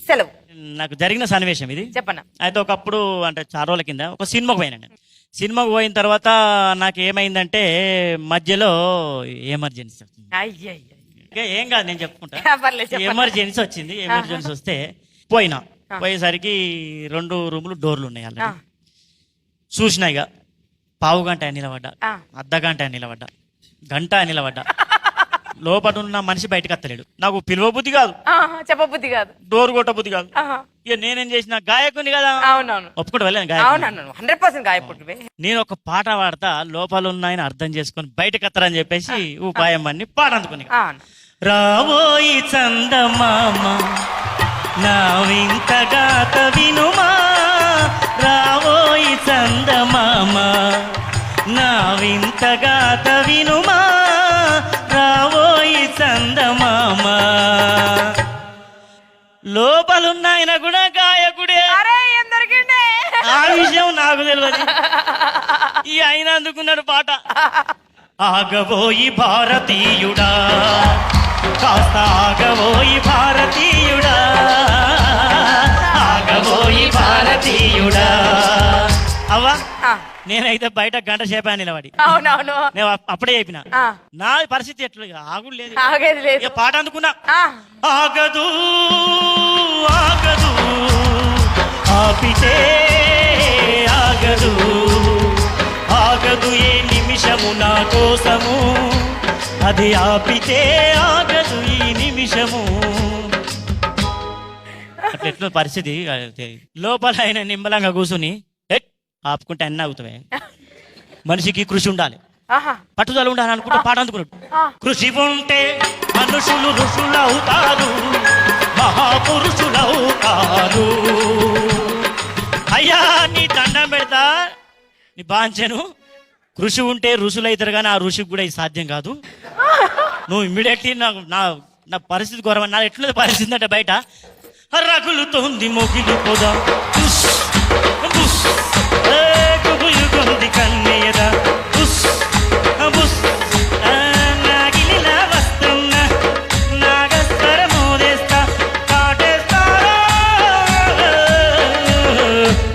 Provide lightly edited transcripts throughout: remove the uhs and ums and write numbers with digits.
సెలవు. నాకు జరిగిన సన్నివేశం ఇది చెప్పన్నా. అయితే ఒకప్పుడు అంటే చాలా రోజుల కింద ఒక సినిమాకు పోయినా నేను. సినిమాకు పోయిన తర్వాత నాకు ఏమైందంటే మధ్యలో ఎమర్జెన్సీ వచ్చింది. ఏం కాదు నేను చెప్పుకుంటా. ఎమర్జెన్సీ వచ్చింది. ఎమర్జెన్సీ వస్తే పోయినా. పోయేసరికి 2 రూములు డోర్లు ఉన్నాయి ఆల్రెడీ. చూసినా ఇక పావు గంట నిలబడ్డా, అర్ధగంట నిలబడ్డా, గంట నిలబడ్డా. లోపల ఉన్న మనిషి బయటకు వస్తలేడు. నాకు పిలువ బుద్ధి కాదు, చెప్పబుద్ధి కాదు, డోర్ కొట్ట బుద్ధి కాదు. ఇక నేనేం చేసిన గాయకుని కదా, ఒప్పుకుంటూ వెళ్ళాను గాయకుడు. నేను ఒక పాట పాడతా, లోపల ఉన్న ఆయన అర్థం చేసుకొని బయటకు వస్తారని చెప్పేసి ఉపాయం అన్ని పాట అందుకుని. రావోయి చందమామ నా వింత గాత వినుమా, రావోయి చందమామ నా వింత గాత వినుమా, రావోయి చందమామ. లోపలున్న ఆయన కూడా గాయకుడే. ఆ విషయం నాకు తెలియదు. ఈ ఆయన అందుకున్నాడు పాట. ఆగబోయి భారతీయుడా, కాస్త ఆగబోయి భారతీయుడా, ఆగబోయి భారతీయుడా. అవ్వా నేనైతే బయట గంట సేపా నిలబడి నేను అప్పుడే చెప్పిన నా పరిస్థితి ఎట్లా ఆగుడు లేదు. పాట అందుకున్నా. ఆగదు ఆగదు ఆపితే ఆగదు, ఆగదు ఏ నిమిషము నా కోసము, అది ఆపితే ఆగదు ఈ నిమిషము. అట్లా ఎట్లా పరిస్థితి. లోపల ఆయన నిమ్మలంగా కూర్చుని ఆపుకుంటే అన్నీ అవుతావే. మనిషికి కృషి ఉండాలి, పట్టుదల ఉండాలి అనుకుంటే పాట అందుకున్నాడు. కృషి ఉంటే మనుషులు ఋషులవుతారు, మహాపురుషులవుతారు. అయ్యా నీ దండం పెడతా, నీ బాంచెను. కృషి ఉంటే ఋషులు అవుతారు కానీ ఆ ఋషికి కూడా ఇది సాధ్యం కాదు. నువ్వు ఇమ్మీడియట్లీ నా పరిస్థితి ఘోరమని. నా ఎట్లుంది పరిస్థితి అంటే బయట రగులుతోంది మొగిలి పొద, కన్నయ్యదా నాగిలిలా వస్తున్నా, నాగస్వర మోదేస్తా, కాటేస్తారో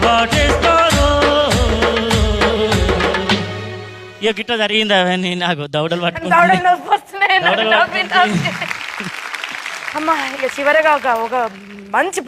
వాటేస్తారో. ఇక గిట్ట జరిగింది అవన్నీ. నాకు దౌడలు పట్టుకుంటున్నాయి. అమ్మా ఇక చివరగా ఒక మంచి